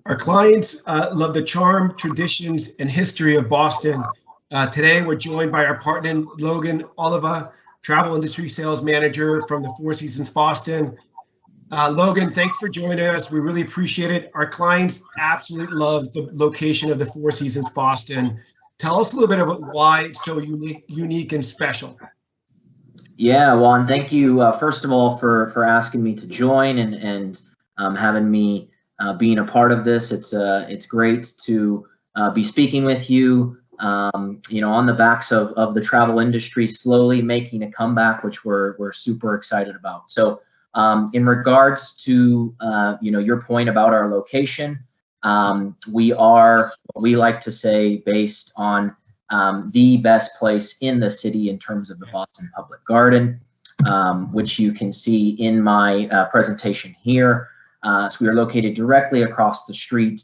Our clients love the charm, traditions, and history of Boston. Today, we're joined by our partner, Logan Oliva, travel industry sales manager from the Four Seasons Boston. Logan, thanks for joining us. We really appreciate it. Our clients absolutely love the location of the Four Seasons Boston. Tell us a little bit about why it's so unique and special. Yeah, Juan, thank you first of all for asking me to join and having me being a part of this. It's great to be speaking with you. On the backs of the travel industry slowly making a comeback, which we're super excited about. So, in regards to your point about our location, we are what we like to say based on the best place in the city in terms of the Boston Public Garden, which you can see in my presentation here. So we are located directly across the street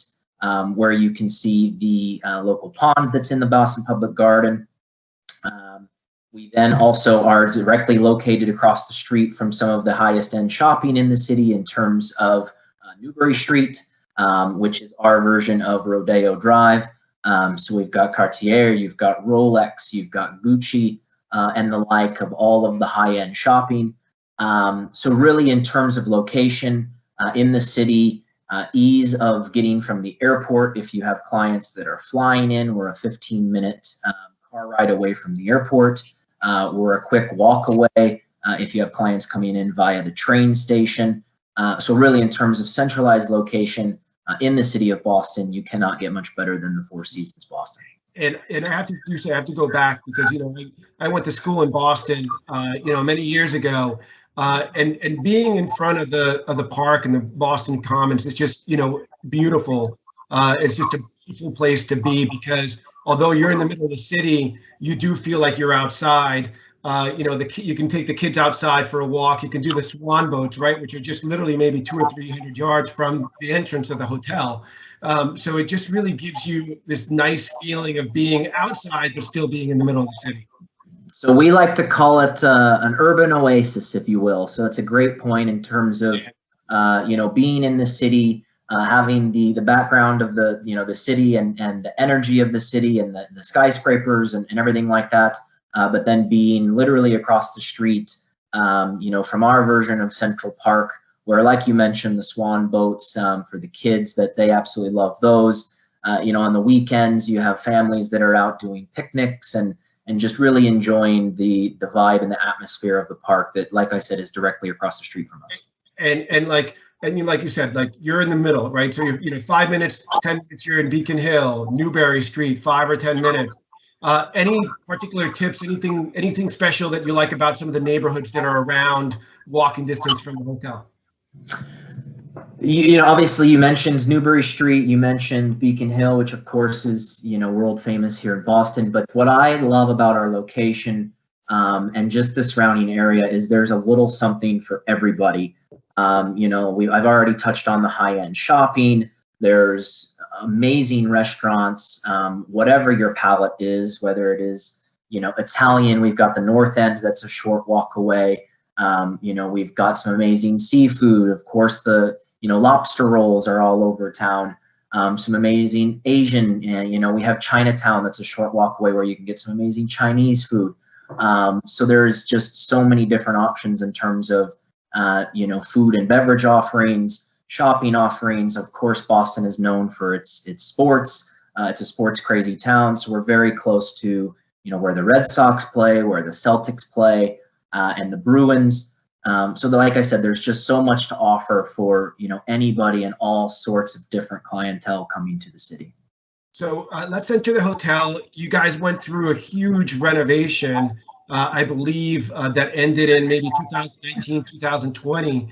where you can see the local pond that's in the Boston Public Garden. We then also are directly located across the street from some of the highest end shopping in the city in terms of Newbury Street, which is our version of Rodeo Drive. So we've got Cartier, you've got Rolex, you've got Gucci, and the like of all of the high-end shopping. So really in terms of location in the city, ease of getting from the airport. If you have clients that are flying in, we're a 15-minute car ride away from the airport. We're a quick walk away if you have clients coming in via the train station. So really in terms of centralized location, in the city of Boston, you cannot get much better than the Four Seasons Boston. And I have to go back because I went to school in Boston many years ago, and being in front of the park and the Boston Commons is just beautiful. It's just a beautiful place to be because although you're in the middle of the city, you do feel like you're outside. You can take the kids outside for a walk. You can do the swan boats, right, which are just literally maybe 200 or 300 yards from the entrance of the hotel. So it just really gives you this nice feeling of being outside, but still being in the middle of the city. So we like to call it an urban oasis, if you will. So it's a great point in terms of, being in the city, having the background of the city and the energy of the city and the skyscrapers and everything like that. But then being literally across the street, from our version of Central Park, where, like you mentioned, the swan boats for the kids, that they absolutely love those. On the weekends, you have families that are out doing picnics and just really enjoying the vibe and the atmosphere of the park that, like I said, is directly across the street from us. And like you said, like you're in the middle, right? So you're 5 minutes, 10 minutes, you're in Beacon Hill, Newbury Street, 5 or 10 minutes. Any particular tips, anything special that you like about some of the neighborhoods that are around walking distance from the hotel? Obviously you mentioned Newbury Street, you mentioned Beacon Hill, which of course is, world famous here in Boston. But what I love about our location and just the surrounding area is there's a little something for everybody. I've already touched on the high-end shopping. There's amazing restaurants, whatever your palate is, whether it is, Italian, we've got the North End that's a short walk away. We've got some amazing seafood. Of course, the, lobster rolls are all over town. Some amazing Asian, we have Chinatown that's a short walk away where you can get some amazing Chinese food. So there's just so many different options in terms of, food and beverage offerings, shopping offerings. Of course, Boston is known for its sports. It's a sports crazy town, so we're very close to where the Red Sox play, where the Celtics play, and the Bruins. So like I said, there's just so much to offer for anybody and all sorts of different clientele coming to the city. So let's enter the hotel. You guys went through a huge renovation, I believe, that ended in maybe 2019, 2020.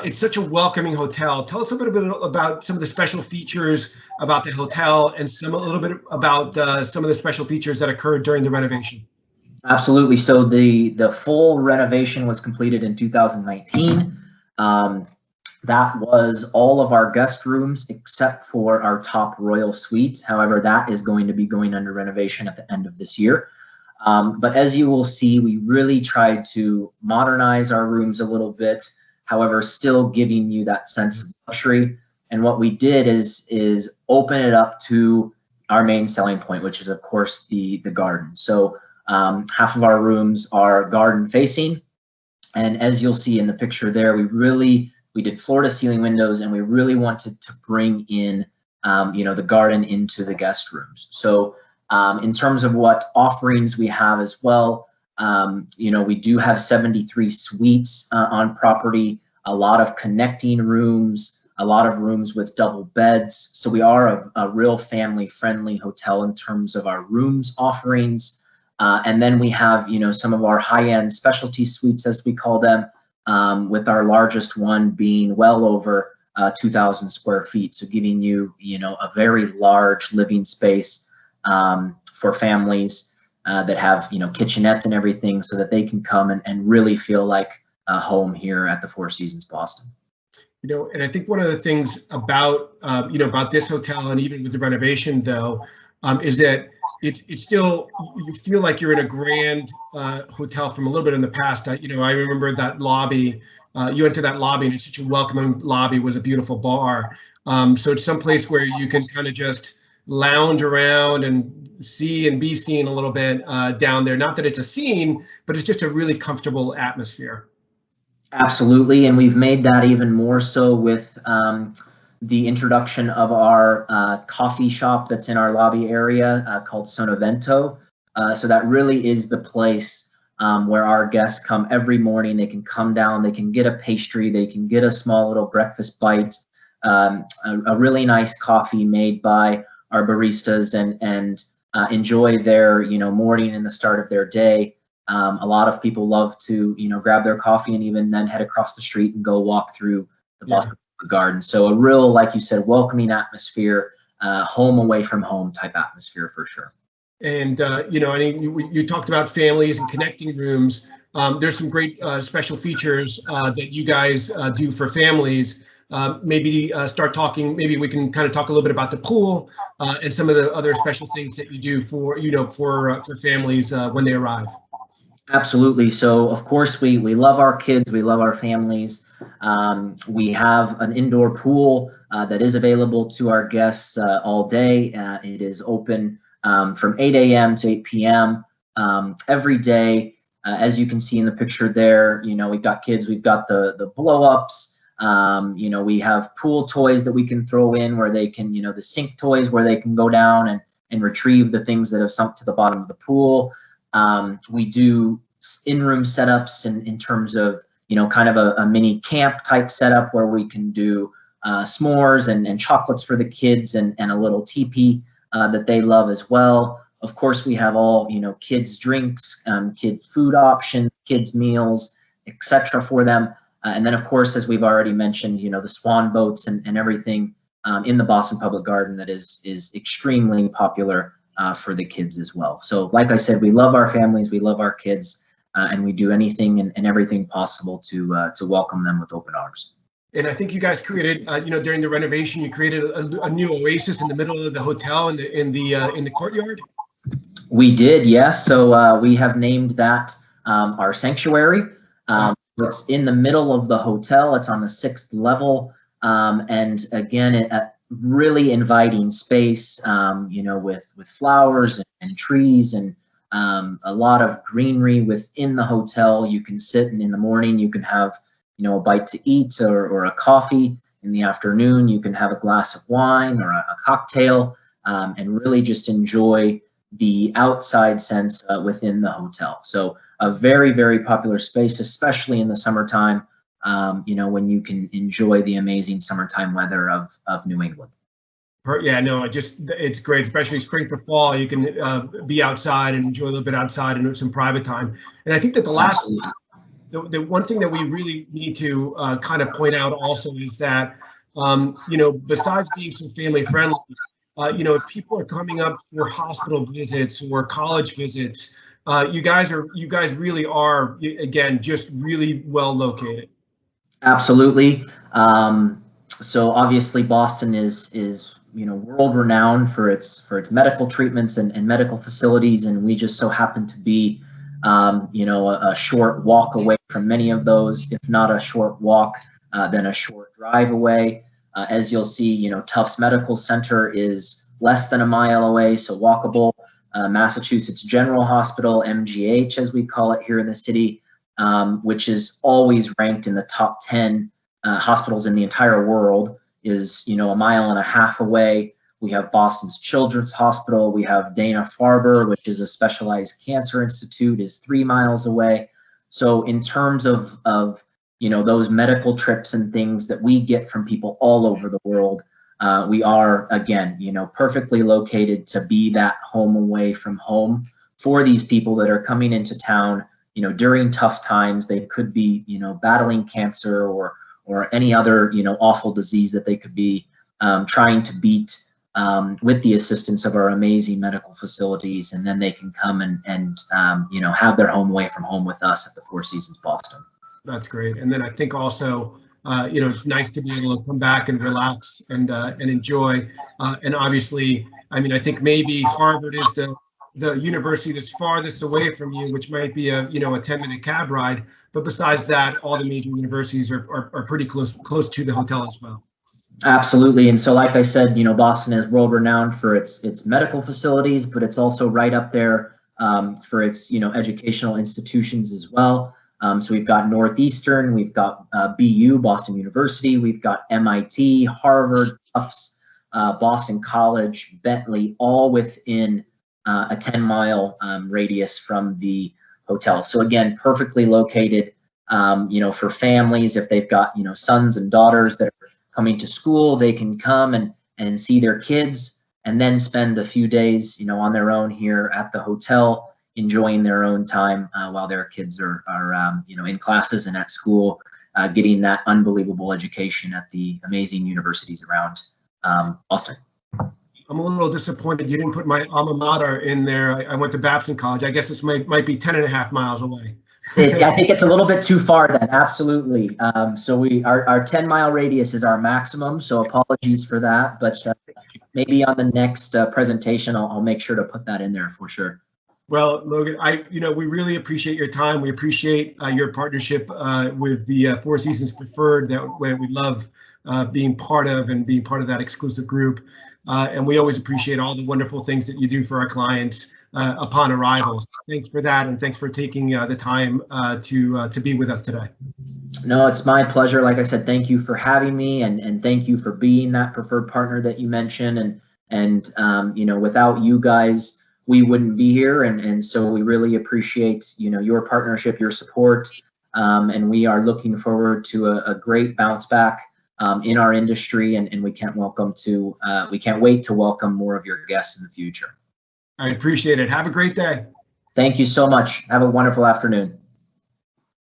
It's such a welcoming hotel. Tell us a little bit about some of the special features about the hotel and a little bit about some of the special features that occurred during the renovation. Absolutely. So the full renovation was completed in 2019. That was all of our guest rooms except for our top royal suite. However, that is going to be going under renovation at the end of this year. But as you will see, we really tried to modernize our rooms a little bit, however, still giving you that sense of luxury. And what we did is open it up to our main selling point, which is of course the garden. So half of our rooms are garden facing, and as you'll see in the picture there, we did floor to ceiling windows, and we really wanted to bring in the garden into the guest rooms. So in terms of what offerings we have as well, we do have 73 suites on property, a lot of connecting rooms, a lot of rooms with double beds. So we are a real family-friendly hotel in terms of our rooms offerings. And then we have, some of our high-end specialty suites, as we call them, with our largest one being well over 2,000 square feet. So giving you, a very large living space for families that have, kitchenettes and everything, so that they can come and really feel like a home here at the Four Seasons Boston. And I think one of the things about, about this hotel, and even with the renovation though, is that it's still, you feel like you're in a grand hotel from a little bit in the past. I remember that lobby, you enter that lobby and it's such a welcoming lobby, was a beautiful bar. So it's someplace where you can kind of just lounge around and see and be seen a little bit down there. Not that it's a scene, but it's just a really comfortable atmosphere. Absolutely, and we've made that even more so with the introduction of our coffee shop that's in our lobby area called Sonavento. So that really is the place where our guests come every morning. They can come down, they can get a pastry, they can get a small little breakfast bite, a really nice coffee made by our baristas, and enjoy their morning and the start of their day. A lot of people love to grab their coffee and even then head across the street and go walk through the Boston Garden. So a real, like you said, welcoming atmosphere, home away from home type atmosphere for sure. And you talked about families and connecting rooms. There's some great special features that you guys do for families. Maybe start talking. Maybe we can kind of talk a little bit about the pool and some of the other special things that you do for for families when they arrive. Absolutely. So of course we love our kids, we love our families. We have an indoor pool that is available to our guests all day. It is open from 8 a.m. to 8 p.m. Every day. As you can see in the picture there, we've got kids, we've got the blow-ups. We have pool toys that we can throw in where they can, the sink toys where they can go down and retrieve the things that have sunk to the bottom of the pool. We do in-room setups in terms of, kind of a mini camp type setup where we can do s'mores and chocolates for the kids and a little teepee that they love as well. Of course, we have all, kids drinks, kids food options, kids meals, etc. for them. And then, of course, as we've already mentioned, the swan boats and everything in the Boston Public Garden that is extremely popular for the kids as well. So like I said, we love our families, we love our kids, and we do anything and everything possible to welcome them with open arms. And I think you guys created, during the renovation, you created a new oasis in the middle of the hotel in the courtyard. We did, yes. So we have named that our sanctuary. It's in the middle of the hotel. It's on the 6th level, and again, really inviting space, with flowers and trees and a lot of greenery within the hotel. You can sit, and in the morning you can have, a bite to eat or a coffee. In the afternoon, you can have a glass of wine or a cocktail, and really just enjoy the outside sense within the hotel. So a very, very popular space, especially in the summertime, when you can enjoy the amazing summertime weather of New England. Yeah, no, it's great, especially spring to fall. You can be outside and enjoy a little bit outside and some private time. And I think that the one thing that we really need to kind of point out also is that, besides being so family friendly, if people are coming up for hospital visits or college visits, you guys really are, again, just really well located. Absolutely. So obviously Boston is world renowned for its medical treatments and medical facilities, and we just so happen to be a short walk away from many of those, if not a short walk, then a short drive away. As you'll see, Tufts Medical Center is less than a mile away, so walkable. Massachusetts General Hospital, MGH as we call it here in the city, which is always ranked in the top 10 hospitals in the entire world, is a mile and a half away. We have Boston's Children's Hospital. We have Dana-Farber, which is a specialized cancer institute, is 3 miles away. So in terms of those medical trips and things that we get from people all over the world, we are, again, perfectly located to be that home away from home for these people that are coming into town, during tough times. They could be, battling cancer or any other, awful disease that they could be trying to beat with the assistance of our amazing medical facilities. And then they can come and have their home away from home with us at the Four Seasons Boston. That's great. And then I think also, it's nice to be able to come back and relax and enjoy. And obviously, I think maybe Harvard is the university that's farthest away from you, which might be a 10-minute cab ride. But besides that, all the major universities are pretty close to the hotel as well. Absolutely. And so, like I said, Boston is world renowned for its medical facilities, but it's also right up there for its educational institutions as well. So we've got Northeastern, we've got BU, Boston University, we've got MIT, Harvard, Tufts, Boston College, Bentley, all within a 10-mile radius from the hotel. So again, perfectly located, for families. If they've got, sons and daughters that are coming to school, they can come and see their kids and then spend a few days, on their own here at the hotel, enjoying their own time while their kids are in classes and at school, getting that unbelievable education at the amazing universities around Boston. I'm a little disappointed you didn't put my alma mater in there. I went to Babson College. I guess this might be 10.5 miles away. I think it's a little bit too far then, absolutely. So our 10-mile radius is our maximum, so apologies for that, but maybe on the next presentation, I'll make sure to put that in there for sure. Well, Logan, we really appreciate your time. We appreciate your partnership with the Four Seasons Preferred that we love being part of and being part of that exclusive group. And we always appreciate all the wonderful things that you do for our clients upon arrival. So thanks for that, and thanks for taking the time to be with us today. No, it's my pleasure. Like I said, thank you for having me, and thank you for being that preferred partner that you mentioned. And without you guys, we wouldn't be here, and so we really appreciate your partnership, your support, and we are looking forward to a great bounce back in our industry, and we can't wait to welcome more of your guests in the future. I appreciate it. Have a great day. Thank you so much. Have a wonderful afternoon.